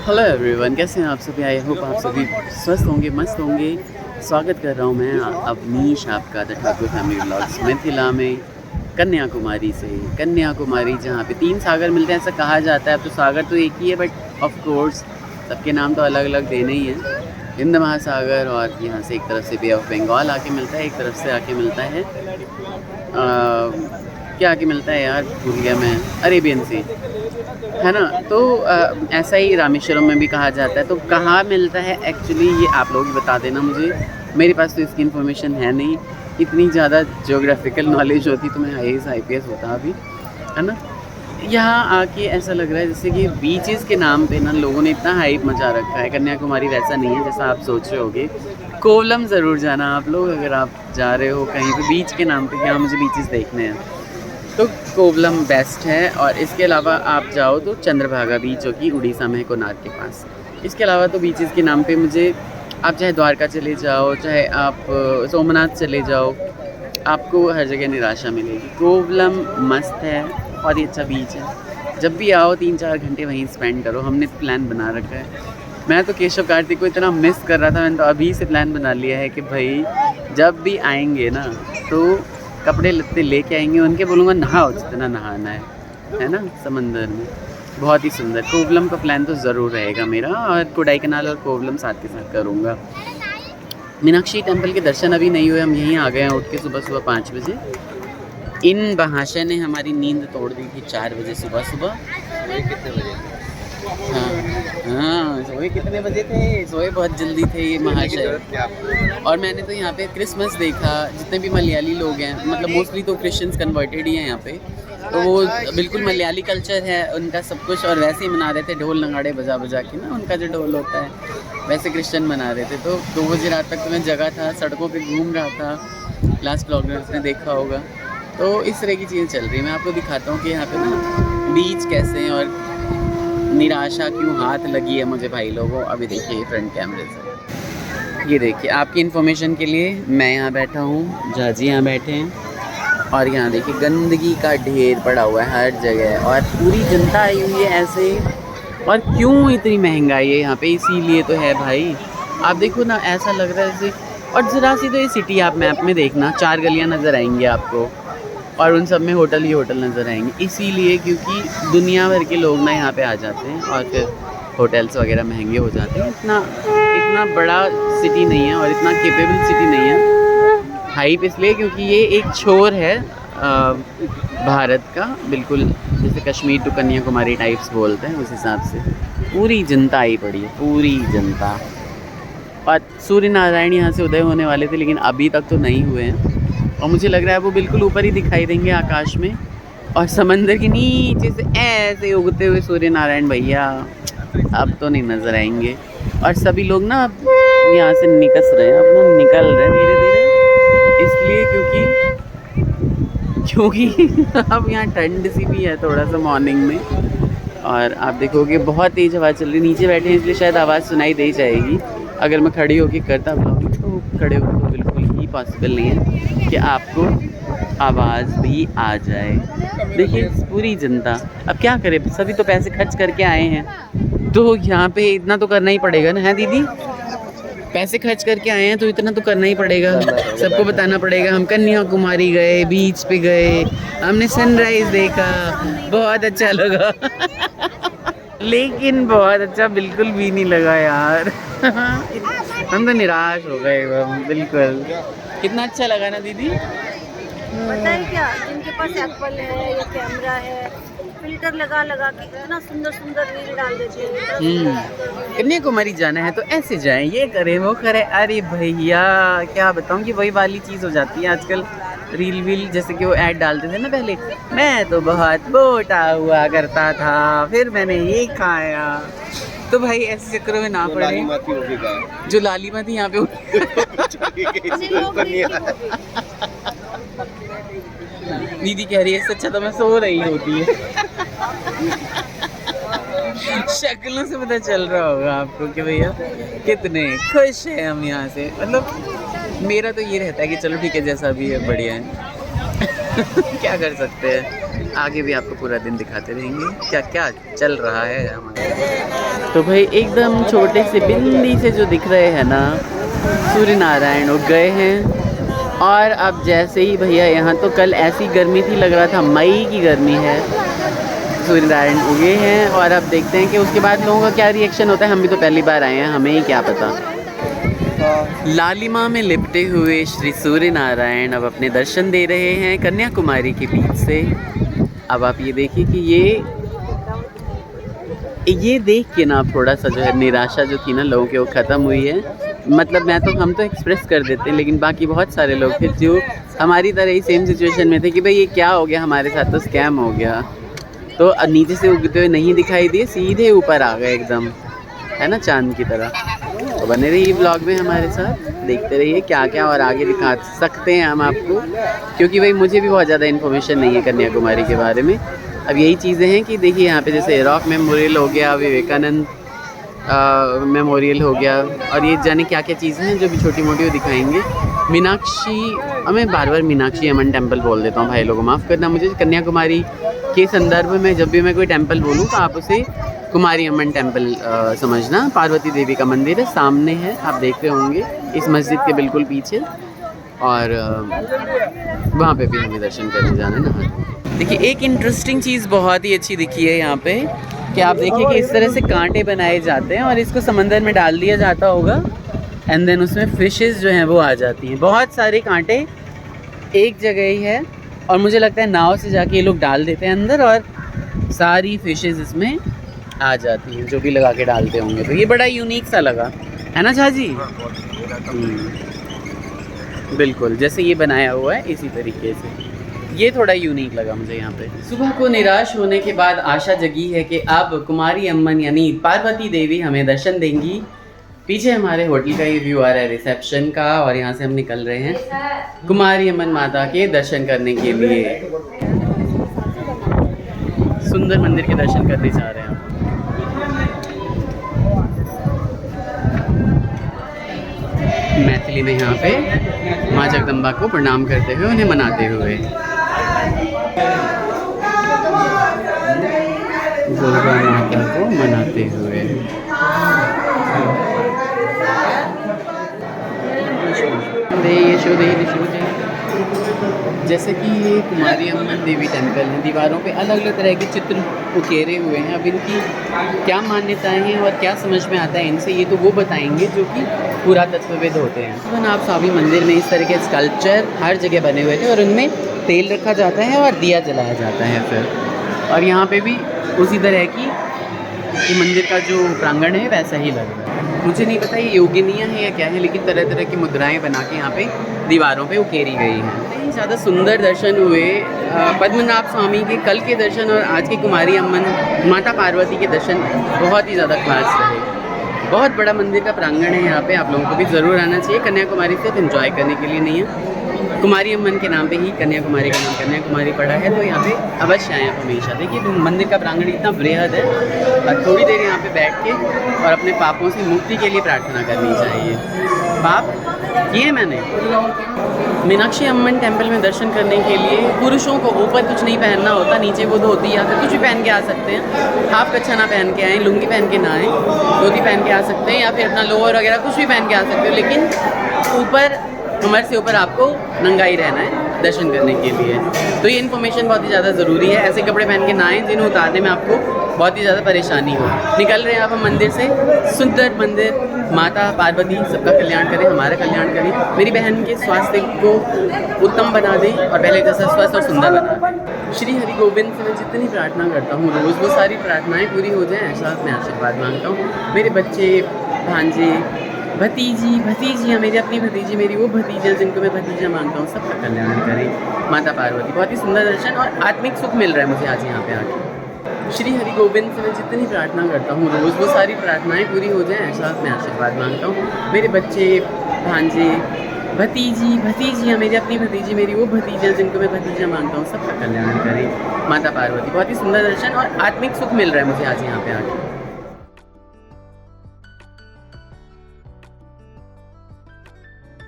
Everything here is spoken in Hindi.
हेलो एवरीवन, कैसे हैं आप सभी। आई होप आप सभी स्वस्थ होंगे, मस्त होंगे। स्वागत कर रहा हूं मैं अवनीश आपका the Thakur family vlogs Mithila में, कन्याकुमारी से। कन्याकुमारी जहां पे 3 सागर मिलते हैं ऐसा कहा जाता है। अब तो सागर तो एक ही है, बट ऑफ कोर्स सबके नाम तो अलग अलग देने ही हैं। हिंद महासागर, और यहाँ से एक तरफ से बे ऑफ बंगाल आके मिलता है, एक तरफ से आके मिलता है क्या आके मिलता है यार, भूल गया मैं, अरेबियन सी, है ना। तो ऐसा ही रामेश्वरम में भी कहा जाता है। तो कहाँ मिलता है एक्चुअली, ये आप लोग बता देना मुझे। मेरे पास तो इसकी इन्फॉर्मेशन है नहीं। इतनी ज़्यादा ज्योग्राफिकल नॉलेज होती तो मैं IAS IPS होता अभी, है ना। यहाँ आके ऐसा लग रहा है जैसे कि बीचेस के नाम पे ना लोगों ने इतना हाइप मचा रखा है। कन्याकुमारी वैसा नहीं है जैसा आप सोच रहे होगे। कोवलम ज़रूर जाना आप लोग, अगर आप जा रहे हो कहीं पे बीच के नाम पे कि हाँ मुझे बीचेस देखने हैं, तो कोवलम बेस्ट है। और इसके अलावा आप जाओ तो चंद्रभागा बीच, जो कि उड़ीसा में है, कोणार्क के पास। इसके अलावा तो बीचेस के नाम पे मुझे, आप चाहे द्वारका चले जाओ, चाहे आप सोमनाथ चले जाओ, आपको हर जगह निराशा मिलेगी। कोवलम मस्त है, बहुत ही अच्छा बीच है। जब भी आओ 3-4 घंटे वहीं स्पेंड करो। हमने प्लान बना रखा है। मैं तो केशव कार्तिक को इतना मिस कर रहा था, मैंने तो अभी से प्लान बना लिया है कि भाई जब भी आएंगे ना तो कपड़े लत्ते लेके आएंगे, उनके बोलूँगा नहाओ जितना नहाना है ना, समंदर में। बहुत ही सुंदर। कोवलम का प्लान तो ज़रूर रहेगा मेरा, और कोडाईकनाल और कोवलम साथ के साथ करूँगा। मीनाक्षी टेम्पल के दर्शन अभी नहीं हुए, हम यहीं आ गए हैं उठ के सुबह सुबह 5 बजे। इन महाशय ने हमारी नींद तोड़ दी थी 4 बजे सुबह सुबह। कितने बजे? हाँ, सोए कितने बजे थे? सोए बहुत जल्दी थे ये महाशय। और मैंने तो यहाँ पे क्रिसमस देखा। जितने भी मलयाली लोग हैं, मतलब मोस्टली तो क्रिश्चियंस कन्वर्टेड ही हैं यहाँ पे, तो वो बिल्कुल मलयाली कल्चर है उनका सब कुछ, और वैसे ही मना रहे थे ढोल नगाड़े बजा बजा के ना, उनका जो ढोल होता है वैसे क्रिश्चियन मना रहे थे। तो 2 बजे रात तक तो मैं जगह था, सड़कों पे घूम रहा था। लास्ट ब्लॉगर्स ने देखा होगा। तो इस तरह की चीज़ें चल रही हैं। मैं आपको दिखाता हूँ कि यहाँ पे ना बीच कैसे हैं और निराशा क्यों हाथ लगी है मुझे भाई लोगों। अभी देखिए फ्रंट कैमरे से, ये देखिए आपकी इन्फॉर्मेशन के लिए, मैं यहाँ बैठा हूँ, जाजी यहाँ बैठे हैं, और यहाँ देखिए गंदगी का ढेर पड़ा हुआ है हर जगह, और पूरी जनता आई हुई है ऐसे। और क्यों इतनी महंगाई है यहाँ पे, इसीलिए तो है भाई। आप देखो ना, ऐसा लग रहा है जैसे, और ज़रा सी तो ये सिटी आप मैप में देखना, 4 गलियाँ नज़र आएंगी आपको, और उन सब में होटल ही होटल नज़र आएंगे। इसीलिए क्योंकि दुनिया भर के लोग ना यहाँ पे आ जाते हैं, और फिर होटल्स वगैरह महंगे हो जाते हैं। इतना बड़ा सिटी नहीं है, और इतना केपेबल सिटी नहीं है। हाइप इसलिए क्योंकि ये एक छोर है भारत का, बिल्कुल जैसे कश्मीर टू कन्याकुमारी टाइप्स बोलते हैं, उस हिसाब से पूरी जनता आई पड़ी है, पूरी जनता। और सूर्य नारायण यहाँ से उदय होने वाले थे, लेकिन अभी तक तो नहीं हुए हैं, और मुझे लग रहा है वो बिल्कुल ऊपर ही दिखाई देंगे आकाश में, और समंदर के नीचे से ऐसे उगते हुए सूर्य नारायण भैया अब तो नहीं नज़र आएंगे। और सभी लोग ना अब यहाँ से निकस रहे हैं, अपना निकल रहे हैं धीरे धीरे, इसलिए क्योंकि अब यहाँ ठंड सी भी है थोड़ा सा मॉर्निंग में। और आप देखोगे बहुत तेज़ हवा चल रही, नीचे बैठे हैं इसलिए शायद आवाज़ सुनाई दे जाएगी। अगर मैं खड़ी होकर करता ब्लॉगिंग तो खड़े होकर तो बिल्कुल ही पॉसिबल नहीं है कि आपको आवाज़ भी आ जाए। देखिए पूरी जनता, अब क्या करे, सभी तो पैसे खर्च करके आए हैं, तो यहाँ पे इतना तो करना ही पड़ेगा ना, है दीदी। पैसे खर्च करके आए हैं तो इतना तो करना ही पड़ेगा, सबको बताना पड़ेगा। हम कन्याकुमारी गए, बीच पे गए, हमने सनराइज देखा, बहुत अच्छा लगा लेकिन बहुत अच्छा बिल्कुल भी नहीं लगा यार हम तो निराश हो गए बिल्कुल। कितना अच्छा लगा ना दीदी। पता है क्या, जिनके पास एप्पल है या कैमरा है, फिल्टर लगा लगा के इतना सुंदर सुंदर रील डाल देते हैं। कन्याकुमारी जाना है तो ऐसे जाएं, ये करें वो करें। अरे भैया क्या बताऊं कि वही वाली चीज़ हो जाती है आजकल, रील वील जैसे कि वो ऐड डालते थे ना पहले। मैं तो बहुत मोटा हुआ करता था, फिर मैंने ये खाया, तो भाई ऐसे चक्करों में ना पड़े। जो लाली माँ थी यहाँ पे दीदी कह रही है इससे अच्छा तो मैं सो रही होती है शक्लों से पता चल रहा होगा आपको कि भैया कितने खुश हैं हम यहाँ से। मतलब मेरा तो ये रहता है कि चलो ठीक है, जैसा भी है बढ़िया है क्या कर सकते हैं। आगे भी आपको पूरा दिन दिखाते रहेंगे क्या क्या चल रहा है हमारे। तो भाई एकदम छोटे से बिल्ली से जो दिख रहे हैं ना सूर्य नारायण उग गए हैं। और अब जैसे ही भैया यहाँ तो कल ऐसी गर्मी थी, लग रहा था मई की गर्मी है। सूर्य नारायण उगे हैं और अब देखते हैं कि उसके बाद लोगों का क्या रिएक्शन होता है। हम भी तो पहली बार आए हैं, हमें ही क्या पता। लालिमा में लिपटे हुए श्री सूर्य नारायण अब अपने दर्शन दे रहे हैं कन्याकुमारी के बीच से। अब आप ये देखिए कि ये देख के ना थोड़ा सा जो है निराशा जो थी ना लोगों की वो ख़त्म हुई है। मतलब हम तो एक्सप्रेस कर देते हैं, लेकिन बाकी बहुत सारे लोग थे जो हमारी तरह ही सेम सिचुएशन में थे कि भाई ये क्या हो गया, हमारे साथ तो स्कैम हो गया। तो नीचे से उगते हुए नहीं दिखाई दिए, सीधे ऊपर आ गए एकदम, है ना, चांद की तरह। तो बने रहिए ब्लॉग में हमारे साथ, देखते रहिए क्या क्या और आगे दिखा सकते हैं हम आपको, क्योंकि भाई मुझे भी बहुत ज़्यादा इन्फॉर्मेशन नहीं है कन्याकुमारी के बारे में। अब यही चीज़ें हैं कि देखिए यहाँ पे जैसे रॉक मेमोरियल हो गया, विवेकानंद मेमोरियल हो गया, और ये जाने क्या क्या चीज़ें हैं जो भी छोटी मोटी वो दिखाएंगे। मीनाक्षी, मैं बार बार मीनाक्षी अम्मन टेम्पल बोल देता हूँ, भाई लोगों माफ़ करना मुझे। कन्याकुमारी के संदर्भ में जब भी मैं कोई टेम्पल बोलूँ तो आप उसे कुमारी अम्मन टेम्पल समझना। पार्वती देवी का मंदिर है, सामने है, आप देख रहे होंगे इस मस्जिद के बिल्कुल पीछे। और वहाँ पे भी हमें दर्शन करने जाना है ना। देखिए एक इंटरेस्टिंग चीज़ बहुत ही अच्छी दिखी है यहाँ पे कि आप देखिए कि इस तरह से कांटे बनाए जाते हैं और इसको समंदर में डाल दिया जाता होगा, एंड देन उसमें फिशेस जो हैं वो आ जाती हैं। बहुत सारे कांटे एक जगह ही है और मुझे लगता है नाव से जाके ये लोग डाल देते हैं अंदर और सारी फिशेस इसमें आ जाती हैं, जो भी लगा के डालते होंगे। तो ये बड़ा यूनिक सा लगा, है ना शाह जी? बिल्कुल जैसे ये बनाया हुआ है इसी तरीके से, ये थोड़ा यूनिक लगा मुझे यहाँ पे। सुबह को निराश होने के बाद आशा जगी है कि अब कुमारी अम्मन यानी पार्वती देवी हमें दर्शन देंगी। पीछे हमारे होटल का ये व्यू आ रहा है रिसेप्शन का, और यहाँ से हम निकल रहे हैं कुमारी अम्मन माता के दर्शन करने के लिए। सुंदर मंदिर के दर्शन करने जा रहे हैं। मैथिली में यहाँ पे माँ जगदम्बा को प्रणाम करते हुए, उन्हें मनाते हुए। दुर्गा माता को मनाते हुए। जैसे कि ये कुमारी अम्मन देवी टेम्पल है, दीवारों पे अलग अलग तरह के चित्र उकेरे हुए हैं। अब इनकी क्या मान्यताएं हैं और क्या समझ में आता है इनसे, ये तो वो बताएंगे जो कि पुरातत्वविद होते हैं। पद्मनाभ स्वामी मंदिर में इस तरह के स्कल्पचर हर जगह बने हुए थे और उनमें तेल रखा जाता है और दिया जलाया जाता है फिर। और यहाँ पे भी उसी तरह की मंदिर का जो प्रांगण है वैसा ही लग रहा है। मुझे नहीं पता ये योगिनियाँ हैं या क्या है, लेकिन तरह तरह की मुद्राएं बना के यहाँ पे दीवारों पे उकेरी गई हैं। इतने ज़्यादा सुंदर दर्शन हुए पद्मनाभ स्वामी के कल के दर्शन और आज के कुमारी अम्मन माता पार्वती के दर्शन बहुत ही ज़्यादा खास रहे। बहुत बड़ा मंदिर का प्रांगण है यहाँ पे, आप लोगों को भी ज़रूर आना चाहिए। कन्याकुमारी सिर्फ एंजॉय करने के लिए नहीं है, कुमारी अम्मन के नाम पे ही कन्याकुमारी का नाम कन्याकुमारी पड़ा है, तो यहाँ पे अवश्य आएँ आप हमेशा। देखिए तो मंदिर का प्रांगण इतना बृहद है और थोड़ी देर यहाँ पे बैठ के और अपने पापों से मुक्ति के लिए प्रार्थना करनी चाहिए। पाप किए मैंने। मीनाक्षी अम्मन टेम्पल में दर्शन करने के लिए पुरुषों को ऊपर कुछ नहीं पहनना होता, नीचे वो धोती या फिर कुछ भी पहन के आ सकते हैं। हाफ कच्छा ना पहन के आएँ, लुंगी पहन के ना आएँ, धोती पहन के आ सकते हैं या फिर अपना लोअर वगैरह कुछ भी पहन के आ सकते हो, लेकिन ऊपर कमर से ऊपर आपको नंगा ही रहना है दर्शन करने के लिए। तो ये इन्फॉर्मेशन बहुत ही ज़्यादा ज़रूरी है। ऐसे कपड़े पहन के ना आएँ जिन्हें उतारने में आपको बहुत ही ज़्यादा परेशानी हो। निकल रहे हैं आप हम मंदिर से, सुंदर मंदिर, माता पार्वती सबका कल्याण करें, हमारा कल्याण करें, मेरी बहन के स्वास्थ्य को उत्तम बना दें और पहले जैसा स्वस्थ और सुंदर बना दें। श्री हरि गोविंद से मैं जितनी प्रार्थना करता हूँ रोज़, वो सारी प्रार्थनाएँ पूरी हो जाएँ, ऐसा मैं आशीर्वाद मांगता हूँ। मेरे बच्चे, भांजे, भतीजियाँ, मेरी अपनी भतीजी, मेरी वो भतीजियाँ जिनको मैं भतीजा मानता हूँ, सबका कल्याण करें माता पार्वती। बहुत ही सुंदर दर्शन और आत्मिक सुख मिल रहा है मुझे आज यहाँ पे आके। श्री हरि गोविंद से मैं जितनी प्रार्थना करता हूँ रोज़, वो सारी प्रार्थनाएँ पूरी हो जाएँ, ऐसा मैं आशीर्वाद मांगता हूँ। मेरे बच्चे, भांजे, भतीजियाँ, मेरी अपनी भतीजी, मेरी वो भतीजियाँ जिनको मैं भतीजा मानता हूँ, सबका कल्याण करें माता पार्वती। बहुत ही सुंदर दर्शन और आत्मिक सुख मिल रहा है मुझे आज यहाँ पे आके।